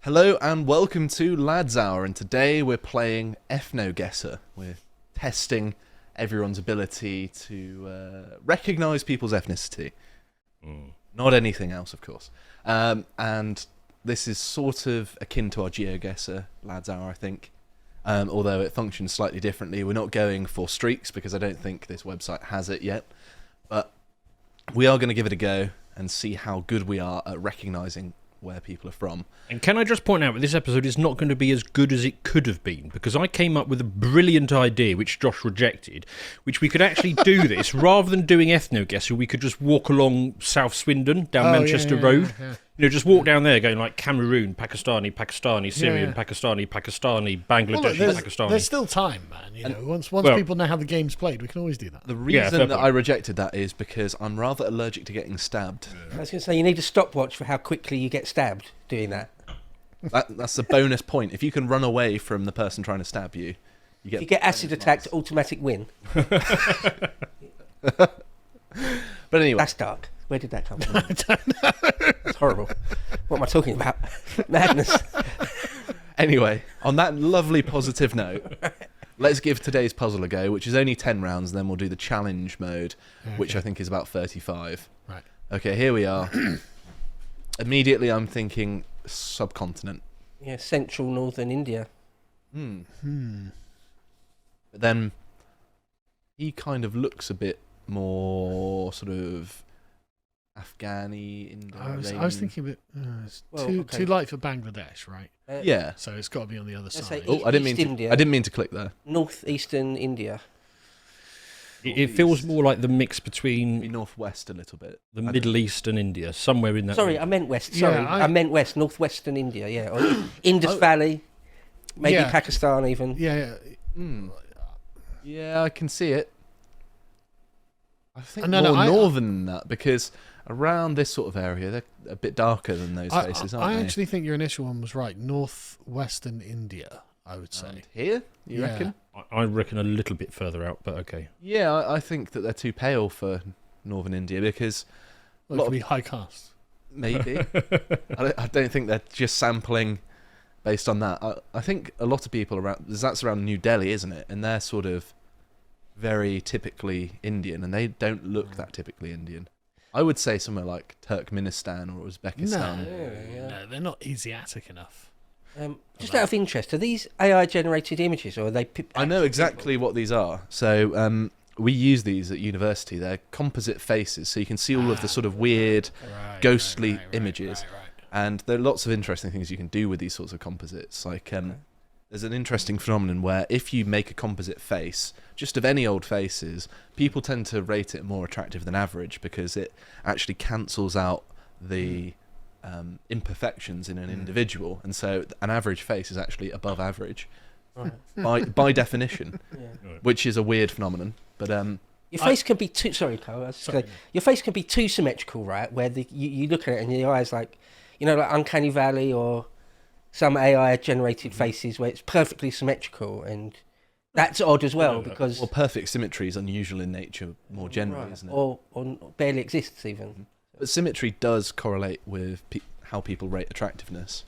Hello and welcome to Lads Hour, and today we're playing EthnoGuessr. We're testing everyone's ability to recognise people's ethnicity. Not anything else, of course. And this is sort of akin to our GeoGuessr Lads Hour, I think. Although it functions slightly differently. We're not going for streaks because I don't think this website has it yet. But we are going to give it a go and see how good we are at recognising where people are from. And can I just point out that this episode is not going to be as good as it could have been, because I came up with a brilliant idea which Josh rejected, which we could actually do this rather than doing EthnoGuessr. We could just walk along South Swindon down Manchester Road. Yeah. You know, just walk down there going like Cameroon, Pakistani, Syrian, Pakistani, Bangladeshi, Pakistani. There's still time, man. You know, once people know how the game's played, we can always do that. The reason that I rejected that is because I'm rather allergic to getting stabbed. I was going to say, you need a stopwatch for how quickly you get stabbed doing that. That's the bonus point. If you can run away from the person trying to stab you, if you get acid attacked, automatic win. But anyway. That's dark. Where did that come from? I don't know. That's horrible. What am I talking about? Madness. Anyway, on that lovely positive note, let's give today's puzzle a go, which is only 10 rounds, and then we'll do the challenge mode, which I think is about 35. Right. Okay, here we are. Immediately I'm thinking subcontinent. Yeah, central northern India. But then he kind of looks a bit more sort of Afghani, Indo. I was thinking a bit too light for Bangladesh, right? Yeah. So it's got to be on the other side. I didn't mean to click there. Northeastern India. It feels more like the mix between Maybe northwest a little bit. the Middle East and India, somewhere in that. Sorry, region. I meant west. Yeah, Sorry, I meant west, northwestern India. Yeah, or Indus Valley, maybe Pakistan even. Yeah, I can see it. I think No, more northern than that, because around this sort of area, they're a bit darker than those places, aren't they? I actually think your initial one was right. Northwestern India, I would say. Here, you reckon? I reckon a little bit further out, but okay. Yeah, I think that they're too pale for northern India, because Well, it could be high caste. maybe. I don't think they're just sampling based on that. I think a lot of people that's around New Delhi, isn't it? And they're sort of very typically Indian, and they don't look that typically Indian. I would say somewhere like Turkmenistan or Uzbekistan. No, they're not Asiatic enough. Just out of interest, are these AI generated images, or are they? I know exactly what these are. So we use these at university. They're composite faces, so you can see all of the sort of weird, ghostly images. And there are lots of interesting things you can do with these sorts of composites. Like there's an interesting phenomenon where if you make a composite face, just of any old faces, people tend to rate it more attractive than average, because it actually cancels out the imperfections in an individual, and so an average face is actually above average by definition, which is a weird phenomenon. But your face can be too. Sorry, Carl. Your face can be too symmetrical, right? Where you look at it and your eyes like Uncanny Valley or some AI generated faces where it's perfectly symmetrical, and that's odd as well, because perfect symmetry is unusual in nature more generally, isn't it? Or barely exists even. But symmetry does correlate with how people rate attractiveness.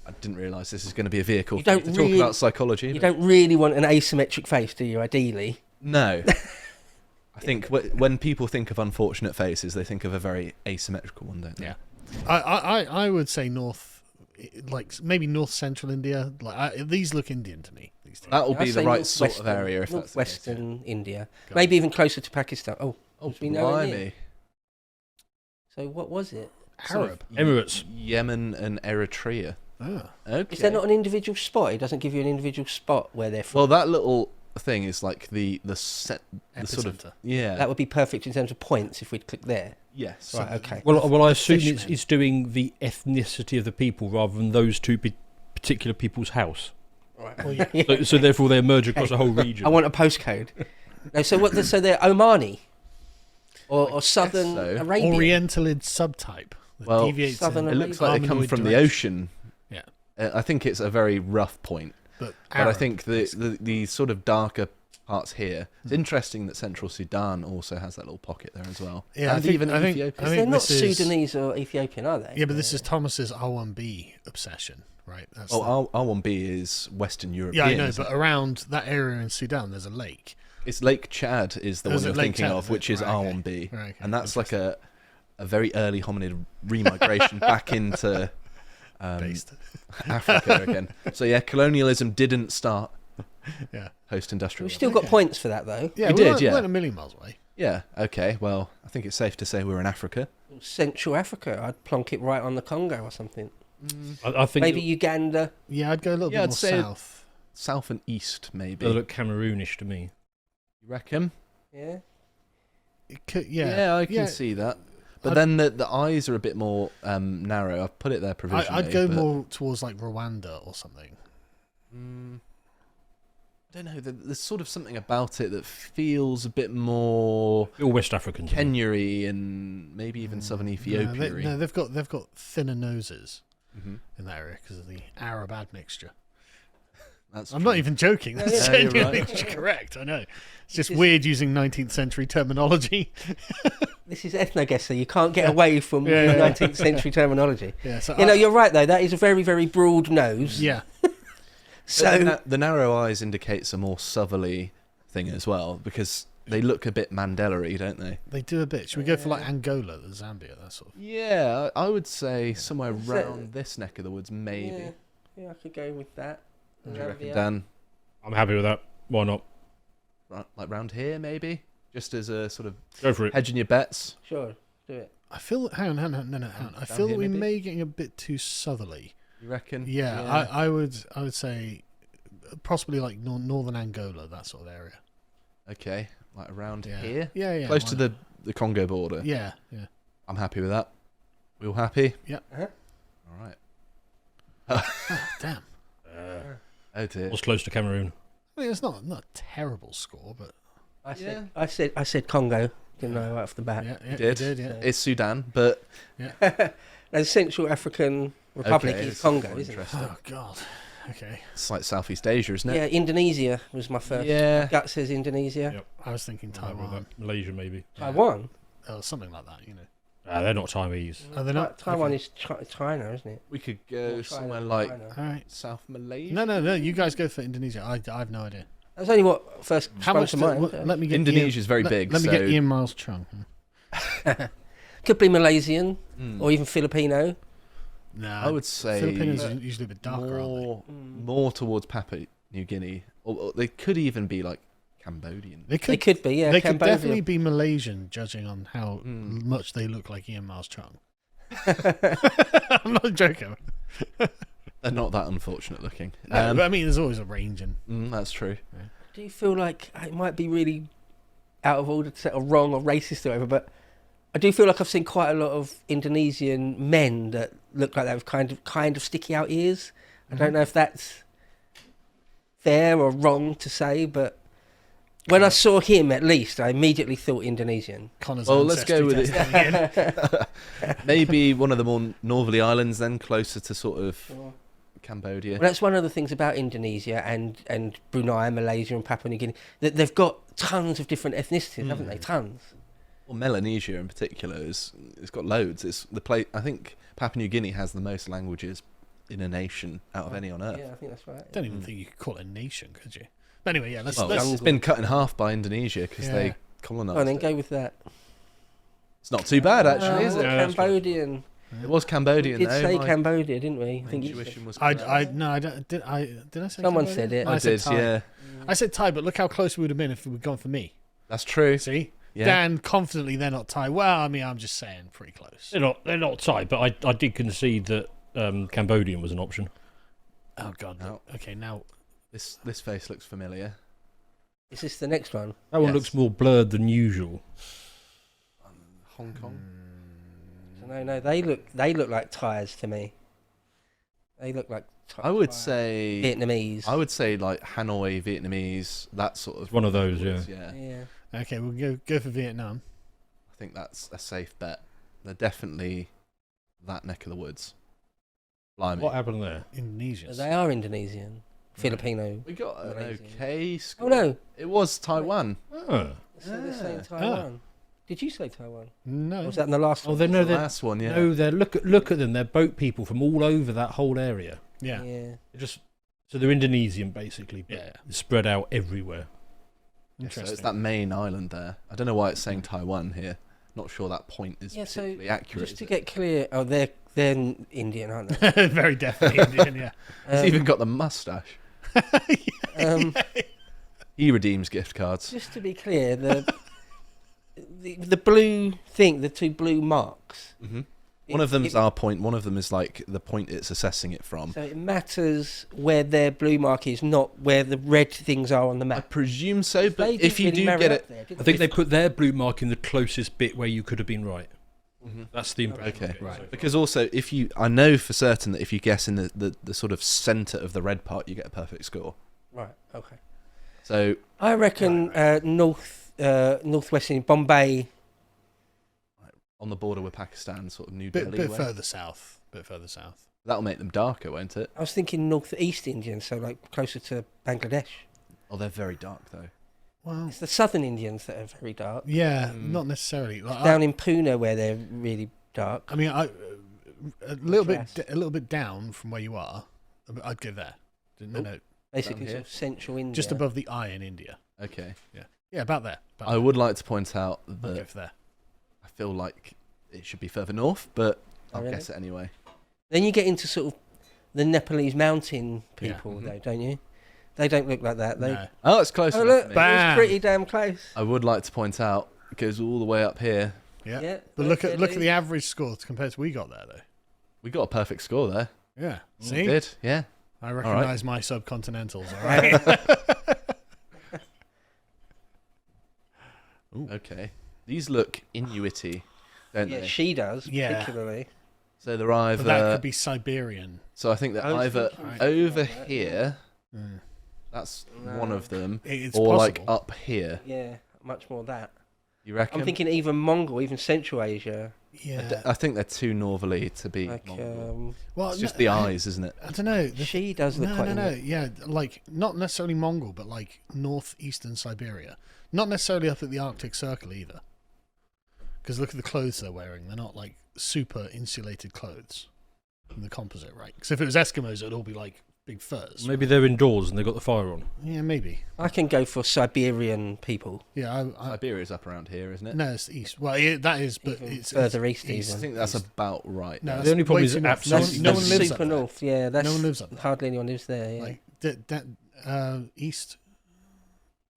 I didn't realise this is going to be a vehicle to talk about psychology. You don't really want an asymmetric face, do you, ideally? No. I think when people think of unfortunate faces, they think of a very asymmetrical one, don't they? Yeah. I would say maybe north central India. These look Indian to me. These two. That will be the right sort of area. If that's Northwestern India, maybe even closer to Pakistan. Oh, blimey. So what was it? Arab. Emirates. Yemen and Eritrea. Ah. Okay. Is there not an individual spot? It doesn't give you an individual spot where they're from. Well, that little thing is like the sort of That would be perfect in terms of points if we'd click there. Yes. Right. Okay. Well, I assume it's doing the ethnicity of the people rather than those two particular people's house. Right. Well, yeah. So therefore they merge across a whole region. I want a postcode. No, so what? So they're Omani or Southern Arabian. Orientalid subtype. Well, Southern it looks like they come from the ocean. Yeah. I think it's a very rough point. But I think the sort of darker parts here. It's interesting that Central Sudan also has that little pocket there as well. Yeah, and even Ethiopia. They're not this is- Sudanese or Ethiopian, are they? Yeah, but this is Thomas's R1B obsession, right? That's R1B is Western European. yeah, I know, isn't but it? around that area in Sudan, there's a lake. It's Lake Chad is the Oh, one is you're it Lake thinking Chad, of, is it? which is Right, okay. R1B. Right, okay. And that's like a very early hominid remigration back into Based. Africa again. So yeah, colonialism didn't start Yeah, post-industrial. We've still got points for that, though. yeah, We we did, weren't, yeah. we weren't a million miles away. Yeah, okay. Well, I think it's safe to say we're in Africa. Central Africa, I'd plonk it right on the Congo or something. I think Maybe Uganda. Yeah, I'd go a little Yeah, bit I'd more say- south. South and east, maybe. they look Cameroonish to me. You reckon? Yeah. It could, yeah, I can see that. But I'd- then the eyes are a bit more narrow. I've put it there provisionally. I'd go but- more towards like Rwanda or something. I don't know. There's sort of something about it that feels a bit more All West Africans. Kenya-y and maybe even southern Ethiopia. No, they've got thinner noses Mm-hmm. in that area because of the Arab admixture. That's I'm true. not even joking. That's Yeah, you're genuinely right. correct. I know. It's just This is- weird using 19th century terminology. This is Ethnogesser. You can't get away from Yeah, yeah, yeah. 19th century terminology. Yeah, so You know, you're right, though. That is a very, very broad nose. yeah, So, the narrow eyes indicates a more southerly thing as well because they look a bit Mandela-y, don't they? they do a bit. Should we go for like Angola, the Zambia, that sort of? Yeah, I would say somewhere So- around this neck of the woods, maybe. yeah, I could go with that. What do you reckon, Zambia. Dan? I'm happy with that. Why not? Like round here, maybe? Just as a sort of Go for it. hedging your bets. Sure, do it. I feel. Hang on. No, hang on. I Down feel here, that we maybe? may be getting a bit too southerly. You reckon? Yeah, I would say possibly like northern Angola, that sort of area. Okay, like around Yeah. here? Yeah, Close why to not? the Congo border. Yeah, yeah. I'm happy with that. We all happy? Yeah. Uh-huh. All right. Damn. Oh dear. Was close to Cameroon. I mean, it's not a terrible score, but I said Congo. Didn't know right off the bat. yeah, You you did. did, yeah. It's Sudan, but And Central African Republic okay, is it's Congo, more isn't it? interesting. Oh God. Okay, It's like Southeast Asia, isn't Yeah, it? Indonesia was my first. Yeah. Gut says Indonesia. Yep. I was thinking I'm happy with Taiwan, that. Malaysia, maybe. Yeah. Taiwan. or something like that. You know. They're not Chinese. Are they not? Taiwan Okay. is China, isn't it? We could Or go China, somewhere like China. All right. South Malaysia. No. You guys go for Indonesia. I have no idea. That's only what first How sprung much? to mind. Let me get Indonesia's very big, Let me so- get Ian Miles Chung. Could be Malaysian Mm. or even Filipino. Nah, I would say Filipinos are usually a bit darker, aren't more, Mm. more towards Papua New Guinea, or they could even be like Cambodian. they? They could be, yeah. They could Cambodia. definitely be Malaysian, judging on how Mm. much they look like Ian Miles Chung. I'm not joking. They're not that unfortunate looking. No, but I mean, there's always a range in. That's true. Do you feel like it might be really out of order to say or wrong or racist or whatever, but I do feel like I've seen quite a lot of Indonesian men that look like they have kind of sticky out ears. I don't know if that's fair or wrong to say, but when I saw him, at least, I immediately thought Indonesian. Connor's Well, let's go with ancestry it. test coming in. Maybe one of the more northerly islands, then closer to sort of Well, Cambodia. that's one of the things about Indonesia and Brunei, Malaysia and Papua New Guinea, that they've got tons of different ethnicities, haven't they? Tons. Well, Melanesia in particular it's got loads. It's the place. I think Papua New Guinea has the most languages in a nation out of any on earth. Yeah, I think that's right. Don't even think you could call it a nation, could you? But anyway, yeah, let's. Well, let's it's been cut in half by Indonesia because Yeah. they colonised Oh, then it. go with that. It's not too bad actually, is Oh, it? Yeah, that's Cambodian. It was We Cambodian did though. say My Cambodia, didn't we? I think you intuition was. I correct. no, I don't. Did I say? Someone Cambodia? said it. No, I said did, Thai. yeah. I said Thai, but look how close we would have been if we'd gone for me. That's true. See, Yeah. Dan confidently they're not Thai. Well, I mean, I'm just saying, pretty close. They're not Thai, but I did concede that Cambodian was an option. Oh God. No. Okay, now This face looks familiar. Is this the next one? That one Yes. looks more blurred than usual. Hong Kong. No, they look like Thais to me. They look like I would Thai- say. Vietnamese. I would say like Hanoi, Vietnamese, that sort of. One of those, yeah. Yeah. okay, we'll go for Vietnam. I think that's a safe bet. They're definitely that neck of the woods. Blimey. What happened there? Indonesia. They are Indonesian. Filipino. We got an Malaysian. okay Oh score. no, It was Taiwan. Oh. so they're saying Taiwan. Did you say Taiwan? No. Or was that in the last Oh, one? they know The they're last one, yeah. no, they're look at them. They're boat people from all over that whole area. Yeah. Yeah. They're just so they're Indonesian basically, but Yeah. spread out everywhere. So Interesting. it's that main island there. I don't know why it's saying Taiwan here. Not sure that point is Yeah, so particularly accurate. Just to is it? get clear, they're Indian, aren't they? Very definitely Indian, yeah. He's even got the mustache. um, He redeems gift cards. just to be clear, the blue thing, the two blue marks. Hmm. One of them's our point. One of them is like the point it's assessing it from. So it matters where their blue mark is, not where the red things are on the I map. presume so, but They if you didn't do really marry get up it, there, did I think they? they put their blue mark in the closest bit where you could have been right. Mhm. That's the impression. Okay. I'm getting so far. Because also, if you, I know for certain that if you guess in the sort of centre of the red part, you get a perfect score. Right. Okay. So I reckon northwestern Bombay. on the border with Pakistan, sort of New Bit Delhi way. further south. Bit further south. That'll make them darker, won't it? I was thinking northeast Indian, so like closer to Bangladesh. Oh, they're very dark though. Well, It's the southern Indians that are very dark. yeah, Mm. not necessarily. Like, Down in Pune where they're really dark. I mean, a little Madras. bit, a little bit down from where you are. I'd go there. No, Basically, here? sort of central India. just above the eye in India. Okay. Yeah, about there. I would like to point out I'd go that for there. I feel like it should be further north, but I'll really? guess it anyway. Then you get into sort of the Nepalese mountain Yeah. people, Mhm. though, don't you? They don't look like that. They No. Oh, it's close oh enough look, for me. Bam. it's pretty damn close. I would like to point out it goes all the way up here. Yeah. Yeah, But look that's at it. the average score compared to we got there though. We got a perfect score there. Yeah. We See, did, yeah. I recognise my subcontinentals. All right. Ooh. Okay. These look Inuity, don't Yeah, they? she does, Yeah. particularly. So they're But that either. could be Siberian. So I think they're I was either thinking over that, here. Mm. That's No. one of them, It's or possible. like up here. Yeah, much more that. You reckon? I'm thinking even Mongol, even Central Asia. Yeah. I think they're too northerly to be Like, Mongol. Well, It's just the eyes, isn't it? I don't know. she does look No, quite. no. Indian. Yeah, like not necessarily Mongol, but like northeastern Siberia. Not necessarily up at the Arctic Circle either. Because look at the clothes they're wearing. They're not like super insulated clothes in the composite, right? Because if it was Eskimos, it'd all be like big furs. Maybe they're indoors and they've got the fire on. Yeah, maybe. I can go for Siberian people. Yeah, Siberia's up around here, isn't it? no, it's east. Well, that is, but Even it's further east I even. think that's about right. No, there. The only problem way is too north. absolutely no one That's lives up super there. north. Yeah, that's No one lives up there. hardly anyone lives there. Yeah. Like east.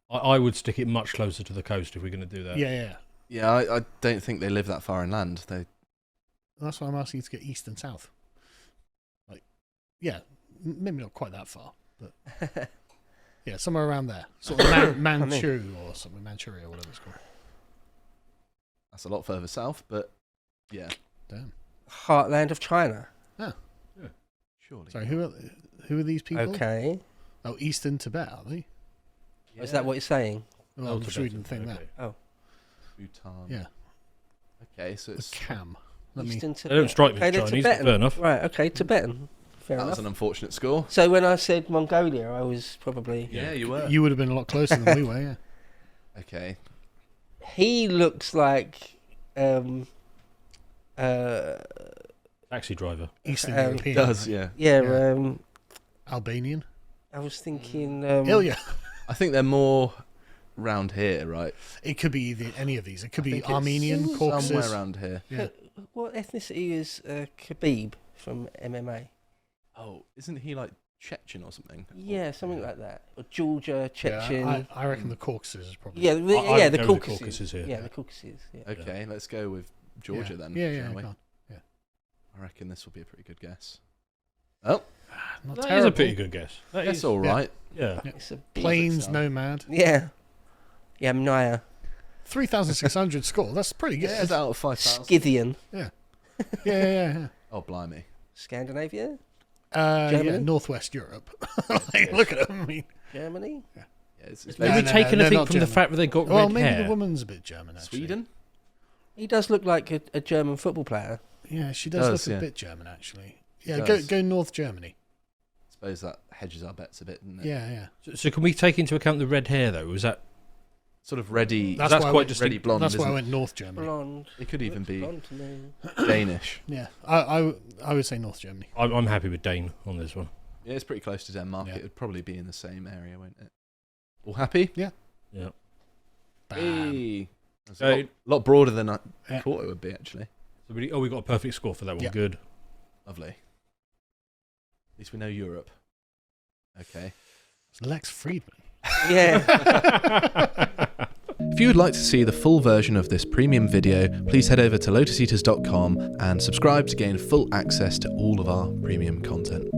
I would stick it much closer to the coast if we're going to do that. Yeah. Yeah, I don't think they live that far inland. They That's why I'm asking you to get east and south. Like, yeah, maybe not quite that far, but yeah, somewhere around there, sort of Manchu or something, Manchuria or whatever it's called. that's a lot further south, but yeah, Damn. Heartland of China. surely. Sorry, who are these people? Okay. Oh, Eastern Tibet, are they? Is that what you're saying? Well, Oh, I'm sure you didn't think okay. Bhutan. that. Yeah, Okay, so the it's Cam. Let me. Eastern They Tibet. don't strike me Okay, as they're Chinese, but Tibetan. fair enough. Right, okay, Tibetan. Fair that was enough. an unfortunate score. So when I said Mongolia, I was probably... Yeah, you were. You would have been a lot closer than we were. Yeah. Okay. He looks like... Taxi driver. Eastern Um, European. Does yeah. yeah, Yeah. I Albanian. was thinking... Ilya. I think they're more round here, right? It could be any of these. It could I be think it's Armenian, somewhere Caucasus. around here. Yeah. What ethnicity is Khabib from MMA? Oh, isn't he like Chechen or something? Yeah, something like that. Or Georgia, Chechen. Yeah, I reckon the Caucasus is probably. Yeah, I would the go with Caucasus. Caucasus here. Yeah, the Caucasus. Yeah. Okay, let's go with Georgia then. Yeah, shall we? go on. I reckon this will be a pretty good guess. Oh, Not That is terrible. a pretty good guess. That that's is, all right. yeah. Yeah. It's a Plains start. Nomad. Yeah. Yeah, Mnaya. 3,600 score. That's pretty good. Yeah, it's out of 5,000. Scythian. Yeah. Oh, blimey. Scandinavia? Yeah, Germany? Northwest Europe. Like, look at them. I mean, Germany? Yeah, it's Did No, we no, take no, anything not from the German. fact that they got well, red maybe hair? the woman's a bit German, actually. Sweden. He does look like a German football player. Yeah, she does Does, look yeah. a bit German, actually. Yeah, Does. go North Germany. suppose that hedges our bets a bit, doesn't it? Yeah. So can we take into account the red hair though? Was that Sort of ready. That's that's why I quite went- ready distinct? blonde. That's why isn't I it? went North Germany. Blonde. It could even be Blonde to me. Danish. Yeah, I would say North Germany. I'm happy with Dane on this one. Yeah, it's pretty close to Denmark. Yeah. It would probably be in the same area, won't it? All happy? Yeah. Bam. Hey. That's So- a lot broader than I Yeah. thought it would be, actually. So we got a perfect score for that one. Yeah. Good. Lovely. At least we know Europe. Okay. It's Lex Friedman. Yeah. If you would like to see the full version of this premium video, please head over to lotuseaters.com and subscribe to gain full access to all of our premium content.